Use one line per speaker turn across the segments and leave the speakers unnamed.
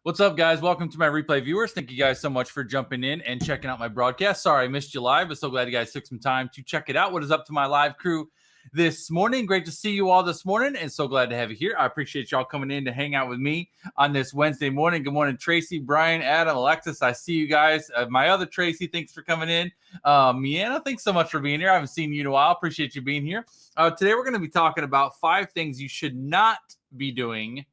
What's up, guys? Welcome to my replay viewers. Thank you guys so much for jumping in and checking out my broadcast. Sorry I missed you live, but so glad you guys took some time to check it out. What is up to my live crew this morning? Great to see you all this morning, and so glad to have you here. I appreciate y'all coming in to hang out with me on this Wednesday morning. Good morning, Tracy, Brian, Adam, Alexis. I see you guys. My other Tracy, thanks for coming in. Miana, thanks so much for being here. I haven't seen you in a while. Appreciate you being here. Today we're going to be talking about 5 things you should not be doing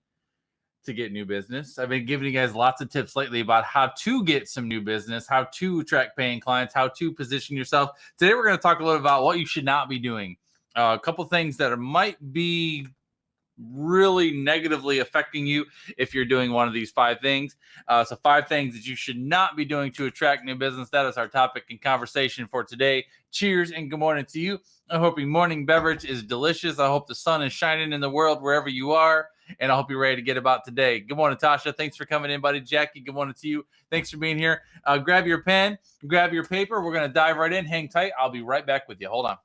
to get new business. I've been giving you guys lots of tips lately about how to get some new business, how to attract paying clients, how to position yourself. Today, we're going to talk a little about what you should not be doing. A couple things that might be really negatively affecting you if you're doing one of these 5 things. So 5 things that you should not be doing to attract new business. That is our topic and conversation for today. Cheers and good morning to you. I hope your morning beverage is delicious. I hope the sun is shining in the world wherever you are. And I hope you're ready to get about today. Good morning, Tasha. Thanks for coming in, buddy. Jackie, good morning to you. Thanks for being here. Grab your pen, grab your paper. We're going to dive right in. Hang tight. I'll be right back with you. Hold on.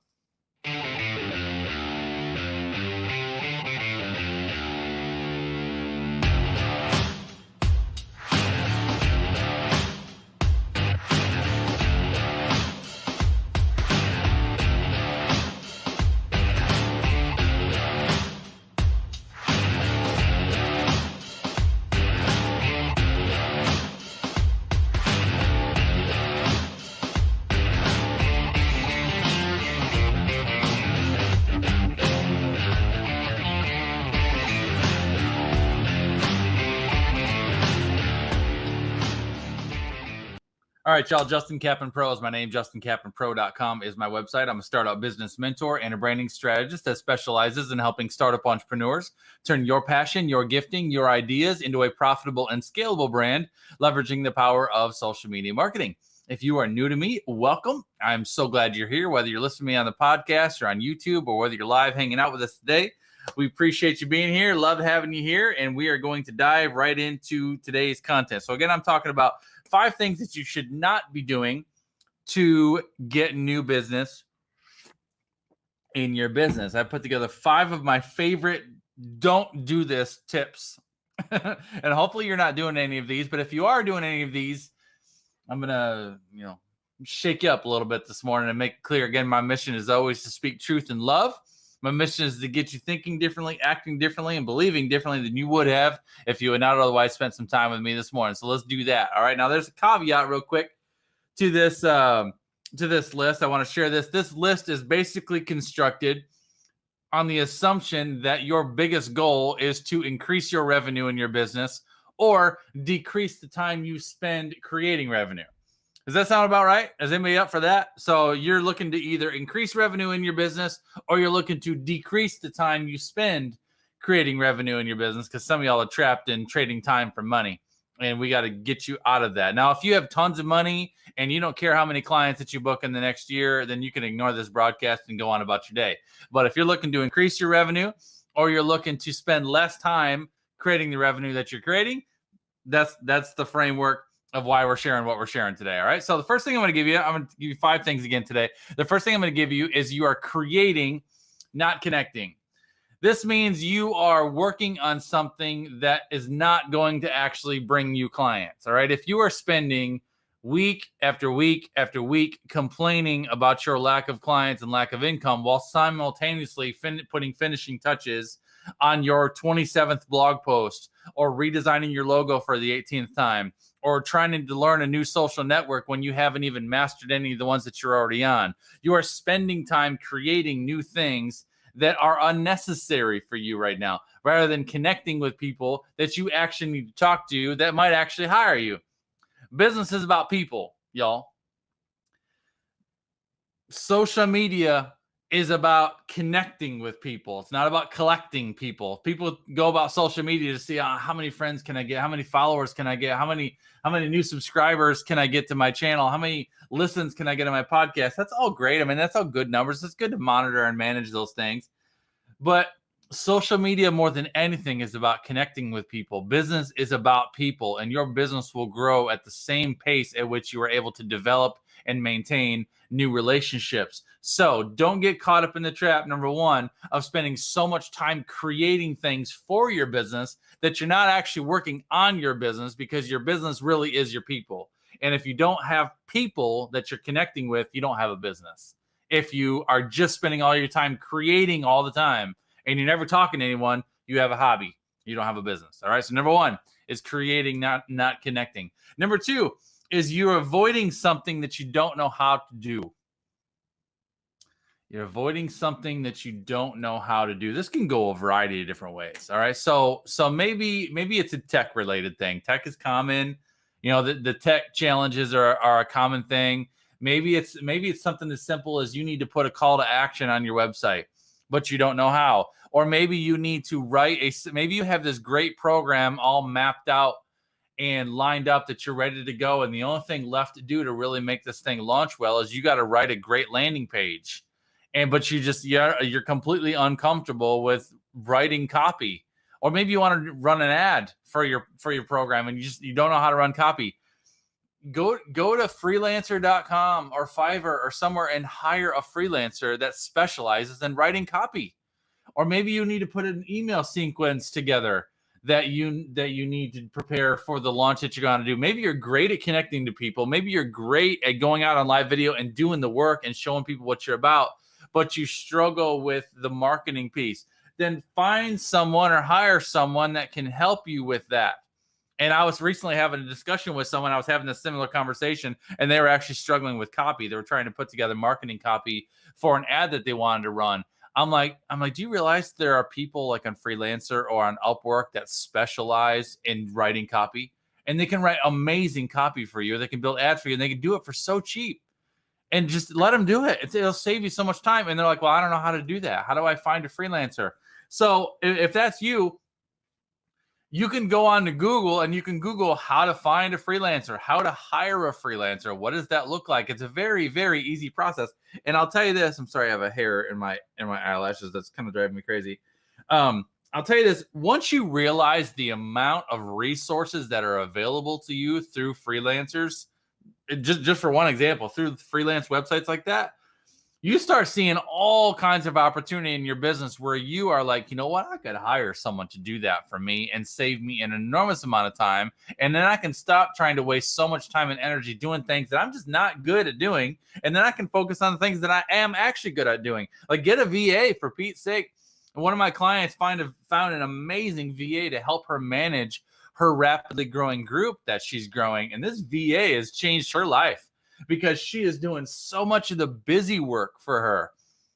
All right, y'all. Justin Kaplan Pro is my name. JustinKaplanPro.com is my website. I'm a startup business mentor and a branding strategist that specializes in helping startup entrepreneurs turn your passion, your gifting, your ideas into a profitable and scalable brand, leveraging the power of social media marketing. If you are new to me, welcome. I'm so glad you're here, whether you're listening to me on the podcast or on YouTube or whether you're live hanging out with us today. We appreciate you being here. Love having you here. And we are going to dive right into today's content. So again, I'm talking about 5 things that you should not be doing to get new business in your business. I put together 5 of my favorite don't do this tips. And hopefully you're not doing any of these, but if you are doing any of these, I'm going to, shake you up a little bit this morning and make it clear. Again, my mission is always to speak truth and love. My mission is to get you thinking differently, acting differently, and believing differently than you would have if you had not otherwise spent some time with me this morning. So let's do that. All right. Now, there's a caveat real quick to this list. I want to share this. This list is basically constructed on the assumption that your biggest goal is to increase your revenue in your business or decrease the time you spend creating revenue. Does that sound about right? Is anybody up for that? So you're looking to either increase revenue in your business or you're looking to decrease the time you spend creating revenue in your business, because some of y'all are trapped in trading time for money, and we got to get you out of that. Now, if you have tons of money and you don't care how many clients that you book in the next year, then you can ignore this broadcast and go on about your day. But if you're looking to increase your revenue or you're looking to spend less time creating the revenue that you're creating, that's the framework of why we're sharing what we're sharing today. All right. So the first thing I'm going to give you 5 things again today. The first thing I'm going to give you is you are creating, not connecting. This means you are working on something that is not going to actually bring you clients. All right. If you are spending week after week after week complaining about your lack of clients and lack of income while simultaneously putting finishing touches on your 27th blog post or redesigning your logo for the 18th time, or trying to learn a new social network when you haven't even mastered any of the ones that you're already on. You are spending time creating new things that are unnecessary for you right now, rather than connecting with people that you actually need to talk to that might actually hire you. Business is about people, y'all. Social media is about connecting with people. It's not about collecting people. People go about social media to see how many friends can I get, how many followers can I get, how many new subscribers can I get to my channel, how many listens can I get on my podcast. That's all great. I mean, that's all good numbers. It's good to monitor and manage those things. But social media, more than anything, is about connecting with people. Business is about people, and your business will grow at the same pace at which you are able to develop and maintain new relationships. So don't get caught up in the trap, number one, of spending so much time creating things for your business that you're not actually working on your business, because your business really is your people. And if you don't have people that you're connecting with, you don't have a business. If you are just spending all your time creating all the time, and you're never talking to anyone, you have a hobby. You don't have a business. All right. So number one is creating, not connecting. Number two is you're avoiding something that you don't know how to do. You're avoiding something that you don't know how to do. This can go a variety of different ways. All right. So maybe it's a tech related thing. Tech is common. You know, the tech challenges are a common thing. Maybe it's something as simple as you need to put a call to action on your website, but you don't know how. Or maybe you need to maybe you have this great program all mapped out and lined up that you're ready to go. And the only thing left to do to really make this thing launch well is you got to write a great landing page. But you're completely uncomfortable with writing copy. Or maybe you want to run an ad for your program and you don't know how to run copy. Go to freelancer.com or Fiverr or somewhere and hire a freelancer that specializes in writing copy. Or maybe you need to put an email sequence together that you need to prepare for the launch that you're going to do. Maybe you're great at connecting to people. Maybe you're great at going out on live video and doing the work and showing people what you're about, but you struggle with the marketing piece. Then find someone or hire someone that can help you with that. And I was recently having a discussion with someone. I was having a similar conversation, and they were actually struggling with copy. They were trying to put together marketing copy for an ad that they wanted to run. I'm like, do you realize there are people like on Freelancer or on Upwork that specialize in writing copy, and they can write amazing copy for you. They can build ads for you, and they can do it for so cheap. And just let them do it. It'll save you so much time. And they're like, well, I don't know how to do that. How do I find a freelancer? So if that's you, you can go on to Google and you can Google how to find a freelancer, how to hire a freelancer. What does that look like? It's a very, very easy process. And I'll tell you this. I'm sorry, I have a hair in my eyelashes. That's kind of driving me crazy. I'll tell you this. Once you realize the amount of resources that are available to you through freelancers, just for one example, through freelance websites like that, you start seeing all kinds of opportunity in your business where you are like, you know what, I could hire someone to do that for me and save me an enormous amount of time. And then I can stop trying to waste so much time and energy doing things that I'm just not good at doing. And then I can focus on the things that I am actually good at doing. Like get a VA, for Pete's sake. One of my clients found an amazing VA to help her manage her rapidly growing group that she's growing. And this VA has changed her life, because she is doing so much of the busy work for her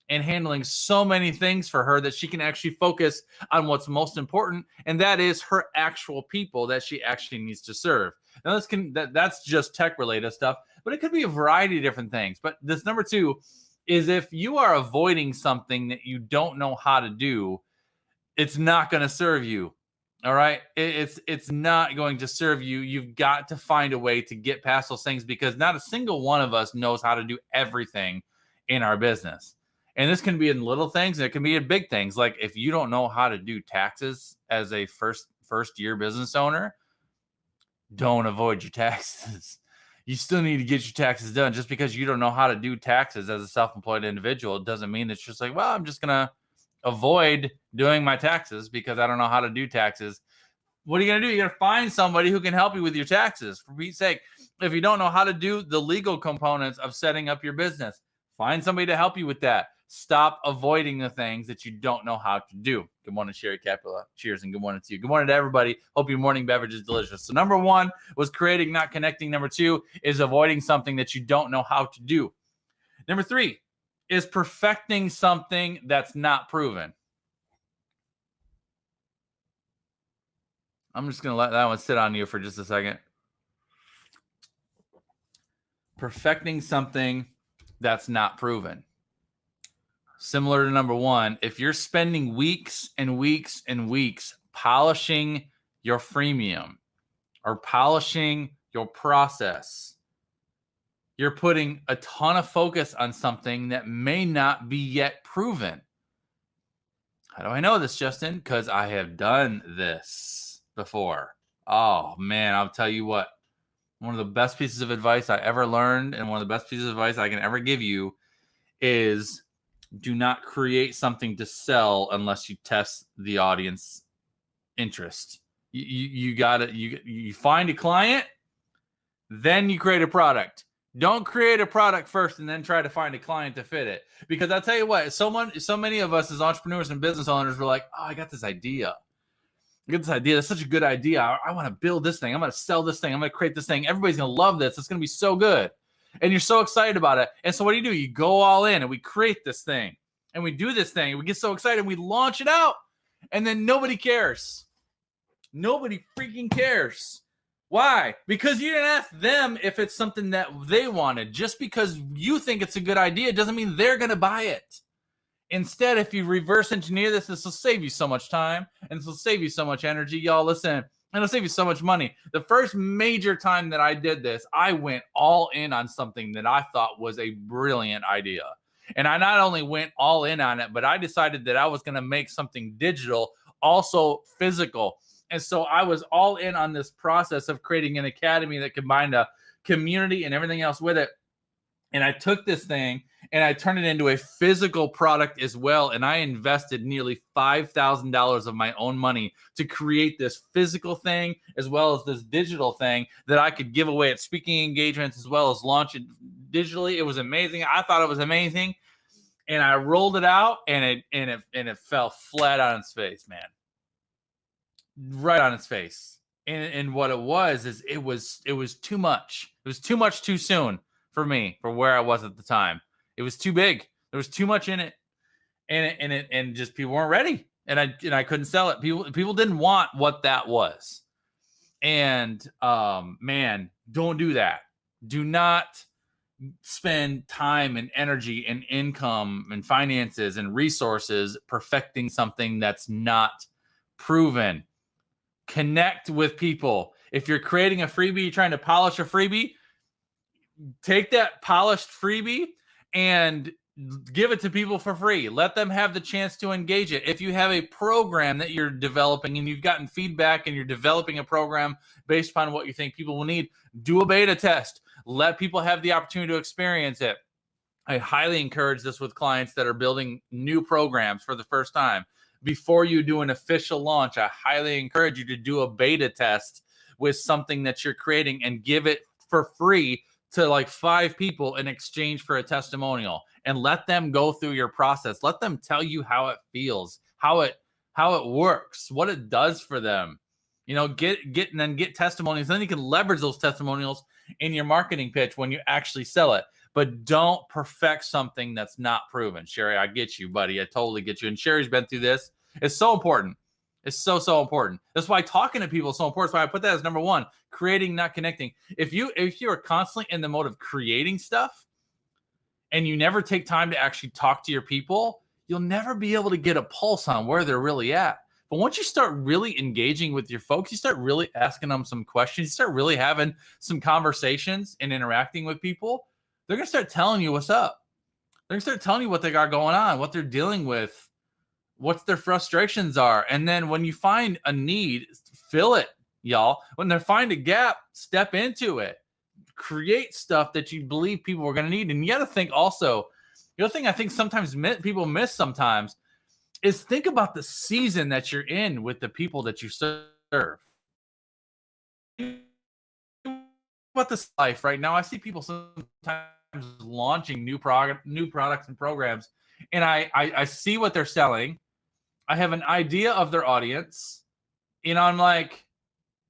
and handling so many things for her that she can actually focus on what's most important, and that is her actual people that she actually needs to serve. Now, that's just tech related stuff, but it could be a variety of different things. But this number two is, if you are avoiding something that you don't know how to do, it's not going to serve you. All right. It's not going to serve you. You've got to find a way to get past those things, because not a single one of us knows how to do everything in our business. And this can be in little things, and it can be in big things. Like if you don't know how to do taxes as a first year business owner, don't avoid your taxes. You still need to get your taxes done. Just because you don't know how to do taxes as a self-employed individual, it doesn't mean it's just like, well, I'm just going to avoid doing my taxes because I don't know how to do taxes. What are you going to do? You're going to find somebody who can help you with your taxes. For Pete's sake, if you don't know how to do the legal components of setting up your business, find somebody to help you with that. Stop avoiding the things that you don't know how to do. Good morning, Sherry Capula. Cheers, and good morning to you. Good morning to everybody. Hope your morning beverage is delicious. So number one was creating, not connecting. Number two is avoiding something that you don't know how to do. Number three is perfecting something that's not proven. I'm just going to let that one sit on you for just a second. Perfecting something that's not proven. Similar to number one, if you're spending weeks and weeks and weeks polishing your freemium or polishing your process, you're putting a ton of focus on something that may not be yet proven. How do I know this, Justin? Because I have done this before. Oh, man, I'll tell you what. One of the best pieces of advice I ever learned, and one of the best pieces of advice I can ever give you, is do not create something to sell unless you test the audience interest. You gotta you find a client, then you create a product. Don't create a product first and then try to find a client to fit it. Because I'll tell you what, so many of us as entrepreneurs and business owners were like, oh, I got this idea. That's such a good idea. I want to build this thing. I'm going to sell this thing. I'm going to create this thing. Everybody's going to love this. It's going to be so good. And you're so excited about it. And so what do? You go all in and we create this thing. And we do this thing. And we get so excited. And we launch it out. And then nobody cares. Nobody freaking cares. Why? Because you didn't ask them if it's something that they wanted. Just because you think it's a good idea doesn't mean they're going to buy it. Instead, if you reverse engineer this will save you so much time and this will save you so much energy. Y'all listen, and it'll save you so much money. The first major time that I did this, I went all in on something that I thought was a brilliant idea. And I not only went all in on it, but I decided that I was going to make something digital, also physical. And so I was all in on this process of creating an academy that combined a community and everything else with it. And I took this thing and I turned it into a physical product as well. And I invested nearly $5,000 of my own money to create this physical thing as well as this digital thing that I could give away at speaking engagements as well as launch it digitally. It was amazing. I thought it was amazing. And I rolled it out and it fell flat on its face, man. Right on its face. And what it was is it was too much. It was too much too soon for me, for where I was at the time. It was too big. There was too much in it. And just people weren't ready. And I couldn't sell it. People didn't want what that was. And man, don't do that. Do not spend time and energy and income and finances and resources perfecting something that's not proven. Connect with people. If you're creating a freebie, you're trying to polish a freebie, take that polished freebie and give it to people for free. Let them have the chance to engage it. If you have a program that you're developing and you've gotten feedback and you're developing a program based upon what you think people will need, do a beta test. Let people have the opportunity to experience it. I highly encourage this with clients that are building new programs for the first time. Before you do an official launch, I highly encourage you to do a beta test with something that you're creating and give it for free to like 5 people in exchange for a testimonial, and let them go through your process. Let them tell you how it feels, how it works, what it does for them. You know, get and then get testimonials. Then you can leverage those testimonials in your marketing pitch when you actually sell it. But don't perfect something that's not proven. Sherry, I get you, buddy. I totally get you. And Sherry's been through this. It's so important. It's so important. That's why talking to people is so important. That's why I put that as number 1. Creating, not connecting. If you are constantly in the mode of creating stuff and you never take time to actually talk to your people, you'll never be able to get a pulse on where they're really at. But once you start really engaging with your folks, you start really asking them some questions, you start really having some conversations and interacting with people, they're going to start telling you what's up. They're going to start telling you what they got going on, what they're dealing with, what their frustrations are. And then when you find a need, fill it, y'all. When they find a gap, step into it. Create stuff that you believe people are going to need. And you got to think also, the other thing I think sometimes people miss sometimes is think about the season that you're in with the people that you serve. About this life right now, I see people sometimes launching new products and programs, and I see what they're selling. I have an idea of their audience, and I'm like,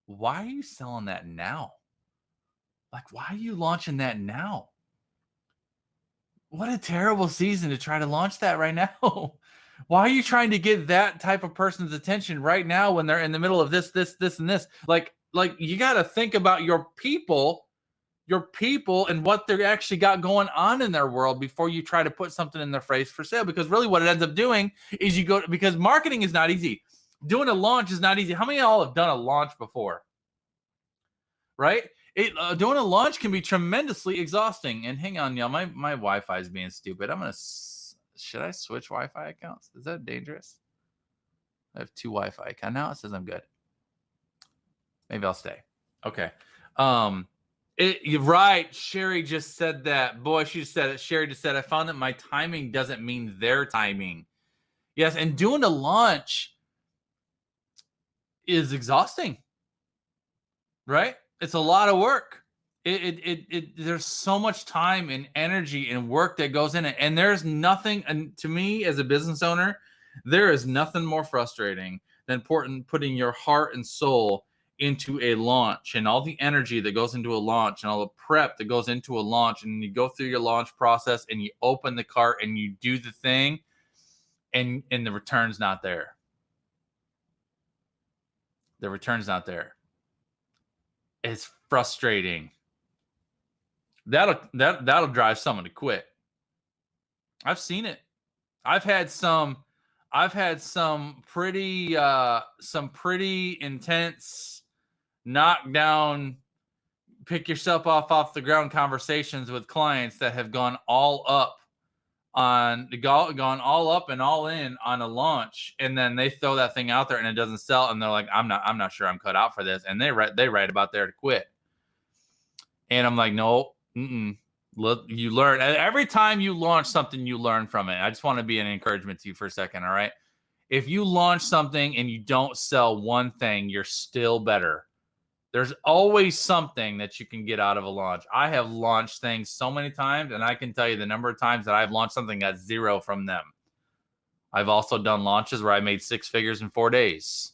why are you selling that now? Like, why are you launching that now? What a terrible season to try to launch that right now. Why are you trying to get that type of person's attention right now when they're in the middle of this, and this? Like you got to think about your people and what they actually got going on in their world before you try to put something in their face for sale. Because really what it ends up doing is because marketing is not easy. Doing a launch is not easy. How many of y'all have done a launch before? Right? Doing a launch can be tremendously exhausting. And hang on, y'all, my Wi-Fi is being stupid. Should I switch Wi-Fi accounts? Is that dangerous? I have 2 Wi-Fi. Now it says I'm good. Maybe I'll stay. Okay. You're right. Sherry just said that. Boy, she just said it. Sherry just said, I found that my timing doesn't mean their timing. Yes, and doing a launch is exhausting, right? It's a lot of work. There's so much time and energy and work that goes in it. And there's nothing, and to me as a business owner, there is nothing more frustrating than putting your heart and soul into a launch and all the energy that goes into a launch and all the prep that goes into a launch. And you go through your launch process and you open the cart and you do the thing and the return's not there. The return's not there. It's frustrating. That'll drive someone to quit. I've seen it. I've had some pretty intense knockdown, pick yourself off the ground conversations with clients that have gone all up and all in on a launch, and then they throw that thing out there and it doesn't sell, and they're like, I'm not sure I'm cut out for this, and they write about there to quit. And I'm like, no, look, you learn every time you launch something, you learn from it. I just want to be an encouragement to you for a second. All right, if you launch something and you don't sell one thing, you're still better. There's always something that you can get out of a launch. I have launched things so many times, and I can tell you the number of times that I've launched something that's 0 from them. I've also done launches where I made 6 figures in 4 days.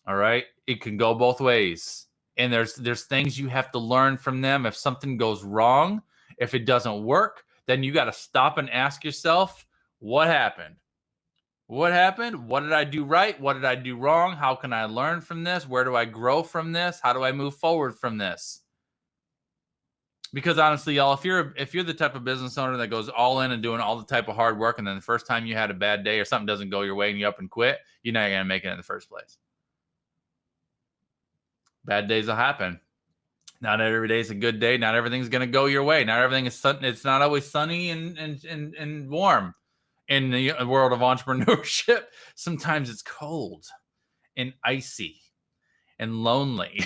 All right. It can go both ways. And there's things you have to learn from them. If something goes wrong, if it doesn't work, then you got to stop and ask yourself, what happened? What happened? What did I do right? What did I do wrong? How can I learn from this? Where do I grow from this? How do I move forward from this? Because honestly, y'all, if you're the type of business owner that goes all in and doing all the type of hard work, and then the first time you had a bad day or something doesn't go your way and you up and quit, you're not going to make it in the first place. Bad days will happen. Not every day is a good day. Not everything's going to go your way. Not everything is it's not always sunny and warm. In the world of entrepreneurship, sometimes it's cold and icy and lonely.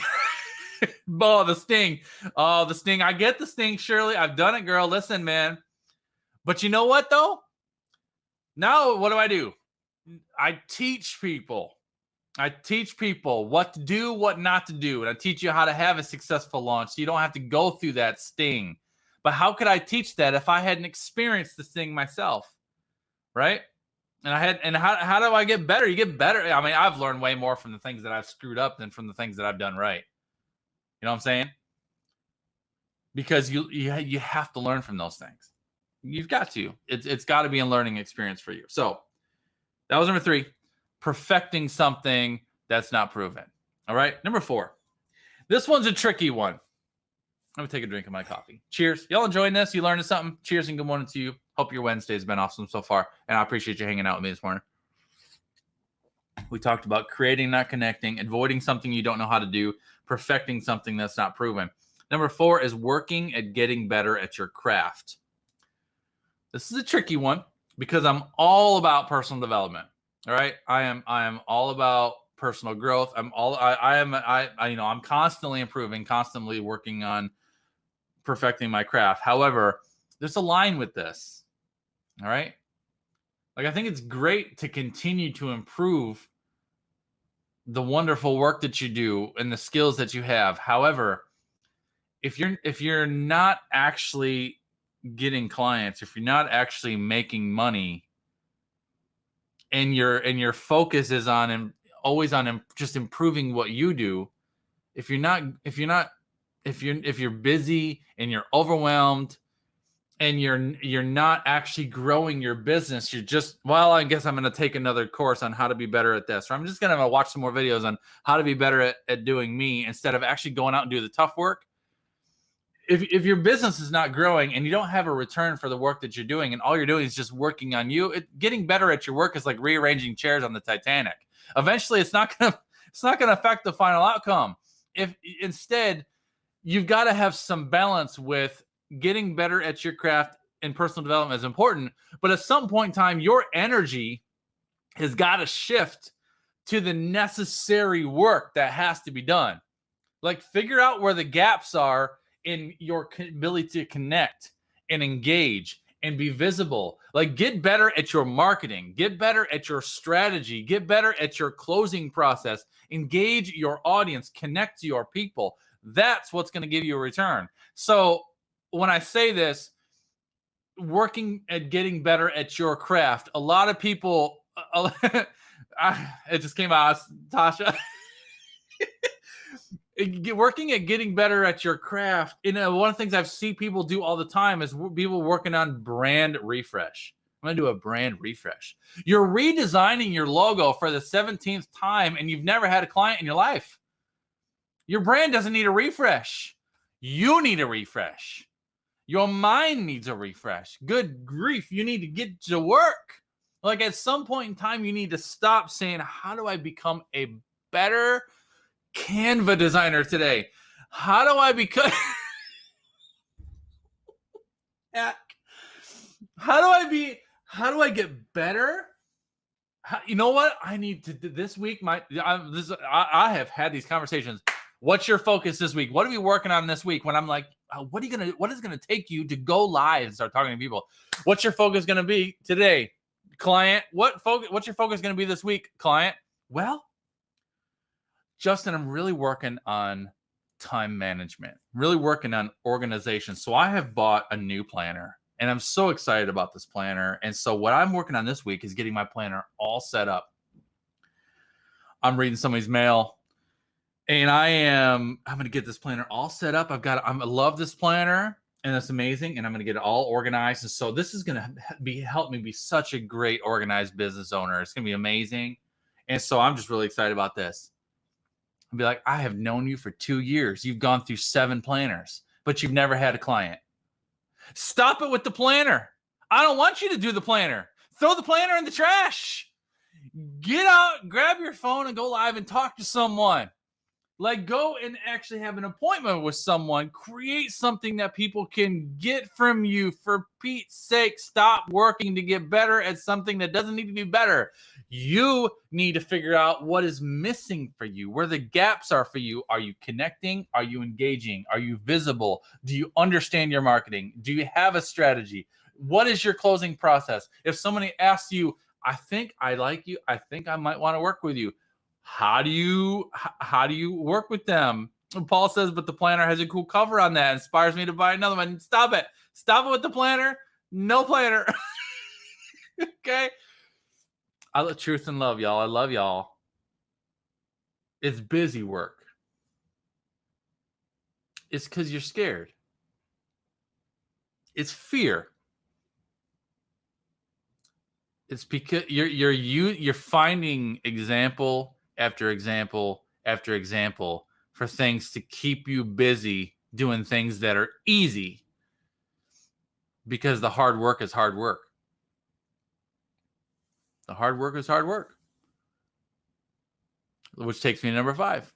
The sting. I get the sting, Shirley. I've done it, girl. Listen, man. But you know what, though? Now, what do? I teach people what to do, what not to do. And I teach you how to have a successful launch so you don't have to go through that sting. But how could I teach that if I hadn't experienced the sting myself? Right? And how do I get better? You get better. I mean, I've learned way more from the things that I've screwed up than from the things that I've done right. You know what I'm saying? Because you have to learn from those things. You've got to. It's got to be a learning experience for you. So that was number 3, perfecting something that's not proven. All right. Number 4. This one's a tricky one. I'm going to take a drink of my coffee. Cheers. Y'all enjoying this? You learning something? Cheers and good morning to you. Hope your Wednesday has been awesome so far. And I appreciate you hanging out with me this morning. We talked about creating, not connecting, avoiding something you don't know how to do, perfecting something that's not proven. Number 4 is working at getting better at your craft. This is a tricky one because I'm all about personal development. All right. I am all about personal growth. I'm constantly improving, constantly working on perfecting my craft. However, there's a line with this. All right. Like, I think it's great to continue to improve the wonderful work that you do and the skills that you have. However, if you're not actually getting clients, if you're not actually making money, and your focus is always on just improving what you do, if you're busy and you're overwhelmed and you're not actually growing your business, you're just, well, I guess I'm going to take another course on how to be better at this, or I'm just going to watch some more videos on how to be better at doing me, instead of actually going out and do the tough work. If your business is not growing and you don't have a return for the work that you're doing, and all you're doing is just working on you, getting better at your work is like rearranging chairs on the Titanic. Eventually, it's not gonna affect the final outcome. If instead, you've got to have some balance with getting better at your craft, and personal development is important. But at some point in time, your energy has got to shift to the necessary work that has to be done. Like, figure out where the gaps are in your ability to connect and engage and be visible. Like, get better at your marketing, get better at your strategy, get better at your closing process, engage your audience, connect to your people. That's what's going to give you a return. So when I say this, working at getting better at your craft, a lot of people, it just came out, Tasha. Working at getting better at your craft, one of the things I've seen people do all the time is people working on brand refresh. I'm going to do a brand refresh. You're redesigning your logo for the 17th time and you've never had a client in your life. Your brand doesn't need a refresh. You need a refresh. Your mind needs a refresh. Good grief, you need to get to work. Like, at some point in time, you need to stop saying, how do I become a better Canva designer today? How do I become how do I get better? You know what I need to do this week? I have had these conversations. What's your focus this week? What are we working on this week? When I'm like, what is it gonna take you to go live and start talking to people? What's your focus gonna be today, client? What's your focus gonna be this week, client? Well, Justin, I'm really working on time management, really working on organization. So I have bought a new planner and I'm so excited about this planner. And so what I'm working on this week is getting my planner all set up. I'm reading somebody's mail and I'm going to get this planner all set up. I love this planner and it's amazing. And I'm going to get it all organized. And so this is going to help me be such a great organized business owner. It's going to be amazing. And so I'm just really excited about this. Be like, I have known you for 2 years. You've gone through 7 planners, but you've never had a client. Stop it with the planner. I don't want you to do the planner. Throw the planner in the trash. Get out, grab your phone and go live and talk to someone. Like, go and actually have an appointment with someone. Create something that people can get from you. For Pete's sake, stop working to get better at something that doesn't need to be better. You need to figure out what is missing for you, where the gaps are for you. Are you connecting? Are you engaging? Are you visible? Do you understand your marketing? Do you have a strategy? What is your closing process? If somebody asks you, I think I like you, I think I might want to work with you, how do you work with them? Paul says, but the planner has a cool cover on that. Inspires me to buy another one. Stop it with the planner. No planner. Okay. I love truth and love, y'all. I love y'all. It's busy work. It's because you're scared. It's fear. It's because you're finding example after example after example for things to keep you busy doing things that are easy, because the hard work is hard work. The hard work is hard work. Which takes me to number 5.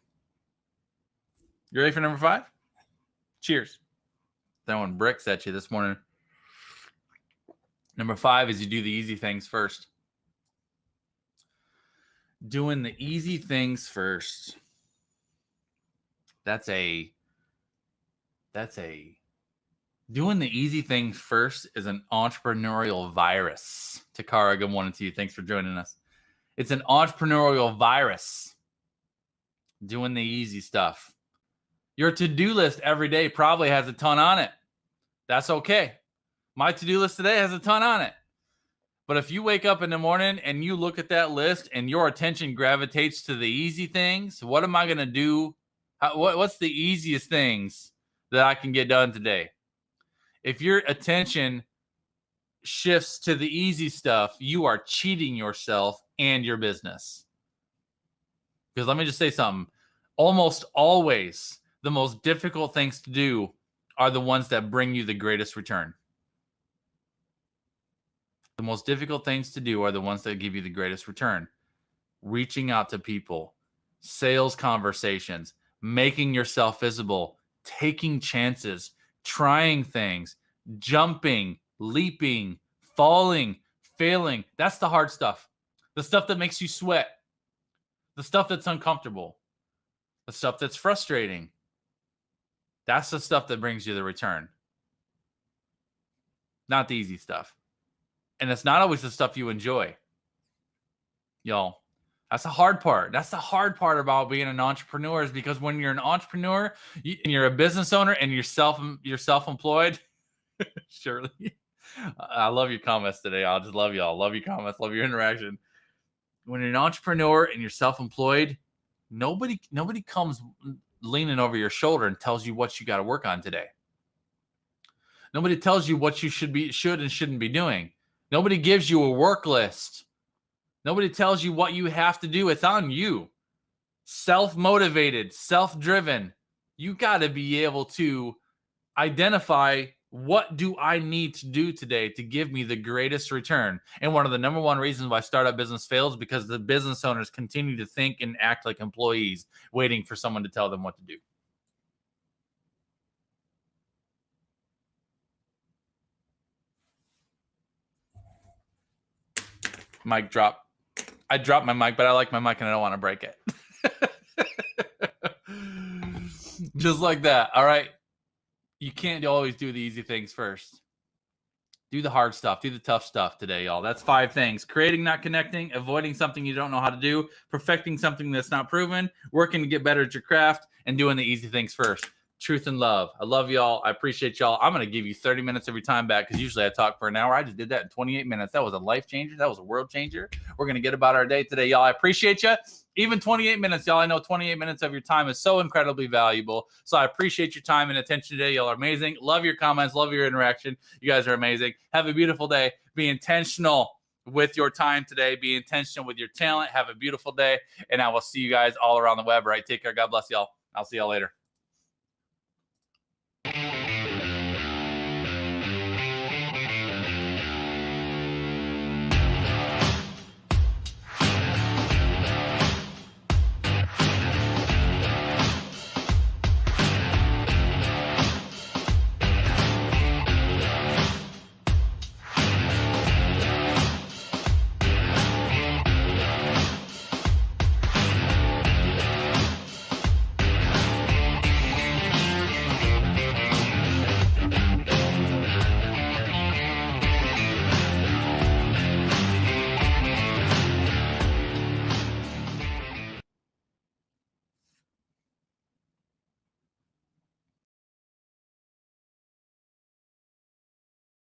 You ready for number 5? Cheers. Throwing bricks at you this morning. Number 5 is you do the easy things first. Doing the easy things first. Doing the easy things first is an entrepreneurial virus. Takara, good morning to you. Thanks for joining us. It's an entrepreneurial virus. Doing the easy stuff. Your to-do list every day probably has a ton on it. That's okay. My to-do list today has a ton on it. But if you wake up in the morning and you look at that list and your attention gravitates to the easy things, what am I going to do? What's the easiest things that I can get done today? If your attention shifts to the easy stuff, you are cheating yourself and your business. Because let me just say something. Almost always, the most difficult things to do are the ones that bring you the greatest return. The most difficult things to do are the ones that give you the greatest return. Reaching out to people, sales conversations, making yourself visible, taking chances, trying things, jumping, leaping, falling, failing. That's the hard stuff. The stuff that makes you sweat. The stuff that's uncomfortable, the stuff that's frustrating. That's the stuff that brings you the return, not the easy stuff. And it's not always the stuff you enjoy. Y'all, that's the hard part. That's the hard part about being an entrepreneur, is because when you're an entrepreneur and you're a business owner and you're self-employed, Shirley, I love your comments today. I just love y'all. Love your comments. Love your interaction. When you're an entrepreneur and you're self-employed, nobody comes leaning over your shoulder and tells you what you got to work on today. Nobody tells you what you should and shouldn't be doing. Nobody gives you a work list. Nobody tells you what you have to do. It's on you. Self-motivated, self-driven. You got to be able to identify, what do I need to do today to give me the greatest return? And one of the number one reasons why startup business fails is because the business owners continue to think and act like employees, waiting for someone to tell them what to do. Mic drop. I dropped my mic, but I like my mic and I don't want to break it. Just like that. All right. You can't always do the easy things first. Do the hard stuff. Do the tough stuff today, y'all. That's 5 things. Creating, not connecting. Avoiding something you don't know how to do. Perfecting something that's not proven. Working to get better at your craft. And doing the easy things first. Truth and love. I love y'all. I appreciate y'all. I'm going to give you 30 minutes of your time back, because usually I talk for an hour. I just did that in 28 minutes. That was a life changer. That was a world changer. We're going to get about our day today, y'all. I appreciate you. Even 28 minutes, y'all. I know 28 minutes of your time is so incredibly valuable. So I appreciate your time and attention today. Y'all are amazing. Love your comments. Love your interaction. You guys are amazing. Have a beautiful day. Be intentional with your time today. Be intentional with your talent. Have a beautiful day. And I will see you guys all around the web, right? Take care. God bless y'all. I'll see y'all later.